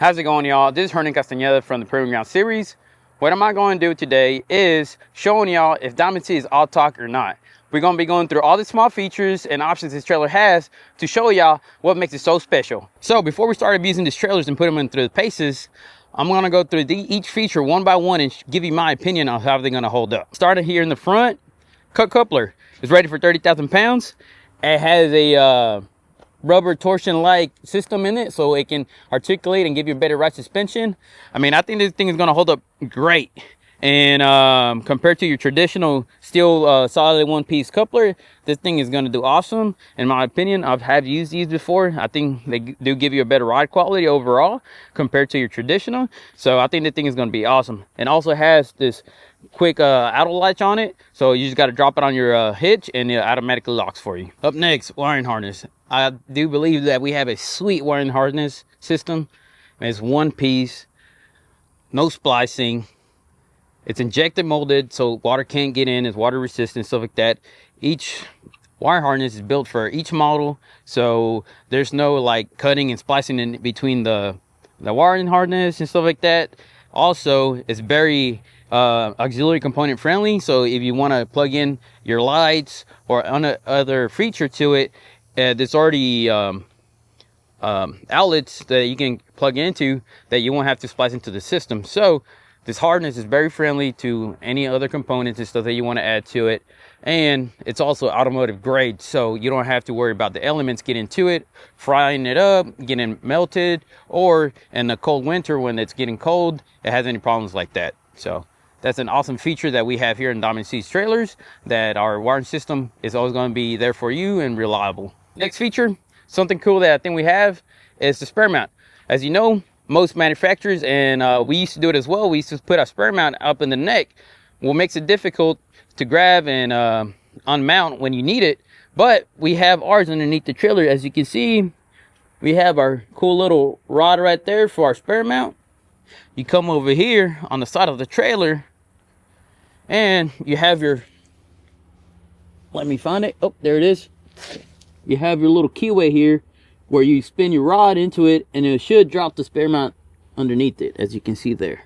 How's it going, y'all? This is Hernan Castañeda from the Proving Ground series. What am I going to do today is showing y'all if Diamond C is all talk or not. We're going to be going through all the small features and options this trailer has to show y'all what makes it so special. So before we start abusing these trailers and put them in through the paces, I'm going to go through each feature one by one and give you my opinion on how they're going to hold up. Starting here in the front, cut coupler is rated for 30,000 pounds. It has a rubber torsion like system in it, so it can articulate and give you a better ride suspension. I mean, I think this thing is going to hold up great, and compared to your traditional steel solid one-piece coupler, this thing is going to do awesome in my opinion. I've used these before. I think they do give you a better ride quality overall compared to your traditional, so I think the thing is going to be awesome. And also has this quick auto latch on it, so you just got to drop it on your hitch and it automatically locks for you. Up next, wiring harness. I do believe that we have a sweet wiring harness system. It's one piece, no splicing. It's injected molded, so water can't get in. It's water resistant, stuff like that. Each wire harness is built for each model, so there's no like cutting and splicing in between the wiring harness and stuff like that. Also, it's very auxiliary component friendly, so if you want to plug in your lights or other feature to it, there's already outlets that you can plug into that you won't have to splice into the system. So this harness is very friendly to any other components and stuff that you want to add to it, and it's also automotive grade, so you don't have to worry about the elements getting to it, frying it up, getting melted, or in the cold winter when it's getting cold, it has any problems like that. So that's an awesome feature that we have here in Diamond C's trailers, that our wiring system is always going to be there for you and reliable. Next feature, something cool that I think we have, is the spare mount. As you know, most manufacturers, and we used to do it as well, we used to put our spare mount up in the neck. What makes it difficult to grab and unmount when you need it, but we have ours underneath the trailer. As you can see, we have our cool little rod right there for our spare mount. You come over here on the side of the trailer and you have your, let me find it, oh, there it is. You have your little keyway here where you spin your rod into it, and it should drop the spare mount underneath it, as you can see there.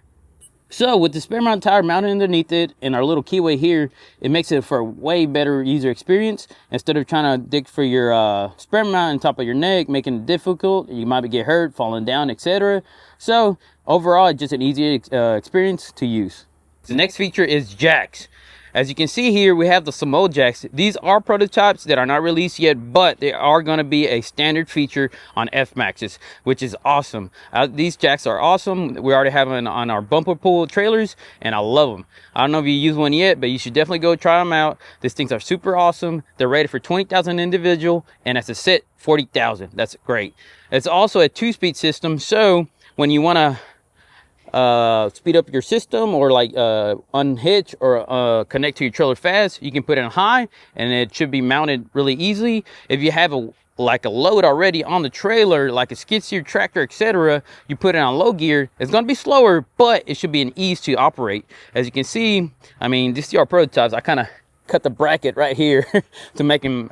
So with the spare mount tire mounted underneath it and our little keyway here, it makes it for a way better user experience. Instead of trying to dig for your spare mount on top of your neck, making it difficult, you might get hurt, falling down, etc. So overall, it's just an easy experience to use. The next feature is jacks. As you can see here, we have the Samoa jacks. These are prototypes that are not released yet, but they are going to be a standard feature on FMAXs, which is awesome. These jacks are awesome. We already have them on our bumper pull trailers, and I love them. I don't know if you use one yet, but you should definitely go try them out. These things are super awesome. They're rated for 20,000 individual, and as a set, 40,000. That's great. It's also a 2-speed system, so when you want to speed up your system, or like unhitch or connect to your trailer fast, you can put it on high and it should be mounted really easily. If you have a load already on the trailer, like a skid steer, tractor, etc., you put it on low gear, it's going to be slower, but it should be an ease to operate. As you can see, I mean, these are our prototypes. I kind of cut the bracket right here to make them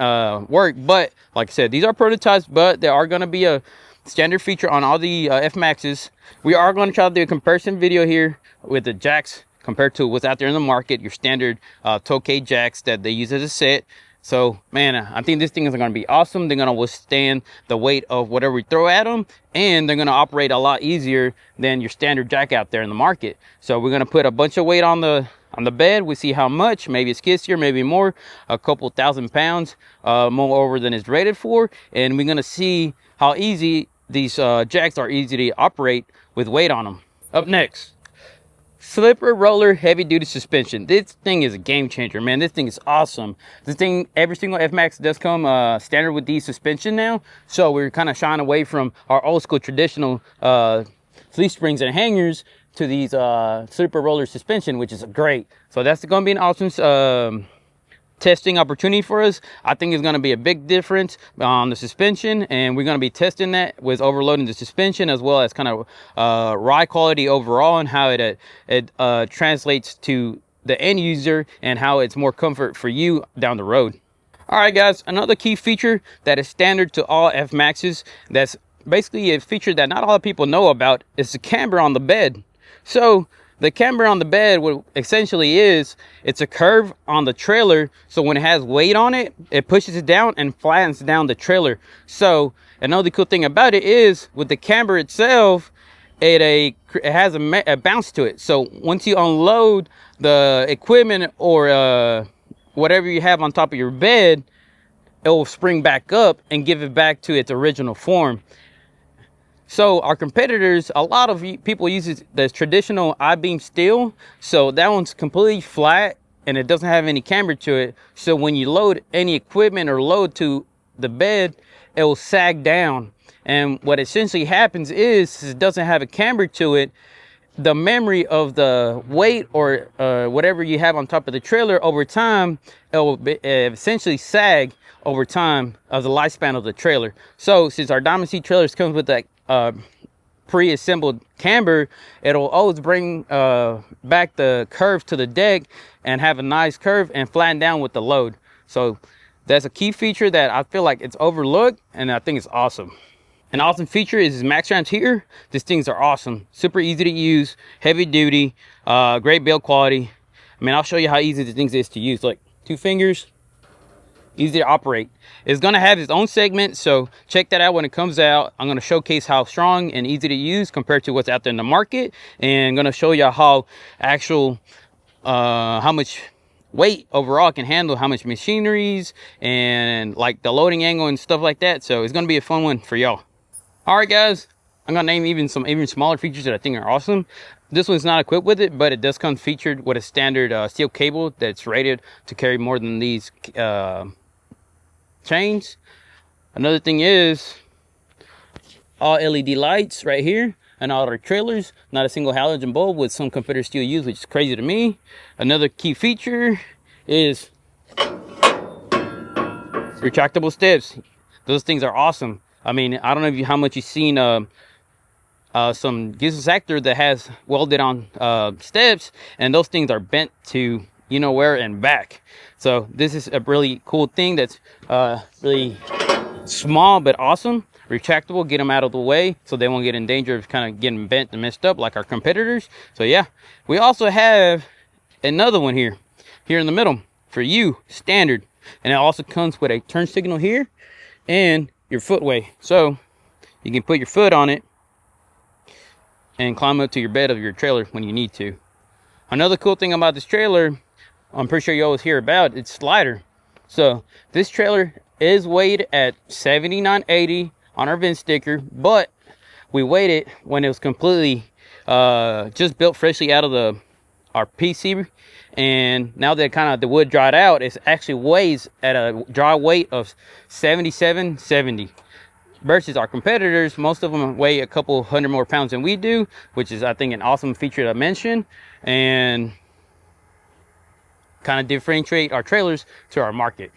work, but like I said, these are prototypes, but they are going to be a standard feature on all the FMAXs. We are going to try to do a comparison video here with the jacks compared to what's out there in the market, your standard Tokay jacks that they use as a set. So man, I think this thing is going to be awesome. They're going to withstand the weight of whatever we throw at them, and they're going to operate a lot easier than your standard jack out there in the market. So we're going to put a bunch of weight on the bed. We see how much, maybe a skid steer, maybe more, a couple thousand pounds more over than it's rated for, and we're going to see how easy these jacks are easy to operate with weight on them. Up next, slipper roller heavy duty suspension. This thing is a game changer, man. This thing is awesome. This thing, every single FMAX does come standard with these suspension now, so we're kind of shying away from our old school traditional leaf springs and hangers to these slipper roller suspension, which is great. So that's going to be an awesome testing opportunity for us. I think it's going to be a big difference on the suspension, and we're going to be testing that with overloading the suspension, as well as kind of ride quality overall, and how it translates to the end user and how it's more comfort for you down the road. All right, guys, another key feature that is standard to all FMAXs that's basically a feature that not a lot of people know about is the camber on the bed. So the camber on the bed, what essentially is, it's a curve on the trailer. So when it has weight on it, it pushes it down and flattens down the trailer. So another cool thing about it is with the camber itself, it has a bounce to it. So once you unload the equipment or whatever you have on top of your bed, it will spring back up and give it back to its original form. So our competitors, a lot of people use the traditional I-beam steel. So that one's completely flat and it doesn't have any camber to it. So when you load any equipment or load to the bed, it will sag down. And what essentially happens is it doesn't have a camber to it. The memory of the weight or whatever you have on top of the trailer over time, it will essentially sag over time of the lifespan of the trailer. So since our Diamond C trailers comes with that pre-assembled camber, it'll always bring back the curve to the deck and have a nice curve and flatten down with the load. So that's a key feature that I feel like it's overlooked, and I think it's awesome. An awesome feature is Maxx Ramps here. These things are awesome, super easy to use, heavy duty, great build quality. I mean, I'll show you how easy the things is to use. Like 2 fingers, easy to operate. It's gonna have its own segment, so check that out when it comes out. I'm gonna showcase how strong and easy to use compared to what's out there in the market, and I'm gonna show you how actual how much weight overall can handle, how much machineries and like the loading angle and stuff like that. So it's gonna be a fun one for y'all. All right, guys, I'm gonna name even smaller features that I think are awesome. This one's not equipped with it, but it does come featured with a standard steel cable that's rated to carry more than these chains. Another thing is all LED lights right here, and all our trailers, not a single halogen bulb, with some competitors still use, which is crazy to me. Another key feature is retractable steps. Those things are awesome. I mean, I don't know how much you've seen some Gibson actor that has welded on steps, and those things are bent to you know where and back. So this is a really cool thing that's really small but awesome. Retractable, get them out of the way so they won't get in danger of kind of getting bent and messed up like our competitors. So yeah, we also have another one here in the middle for you, standard, and it also comes with a turn signal here and your footway, so you can put your foot on it and climb up to your bed of your trailer when you need to. Another cool thing about this trailer, I'm pretty sure you always hear about, it's slider. So this trailer is weighed at 79.80 on our VIN sticker, but we weighed it when it was completely just built freshly out of our PC, and now that kind of the wood dried out, it actually weighs at a dry weight of 77.70 versus our competitors. Most of them weigh a couple hundred more pounds than we do, which is I think an awesome feature to mention and kind of differentiate our trailers to our market.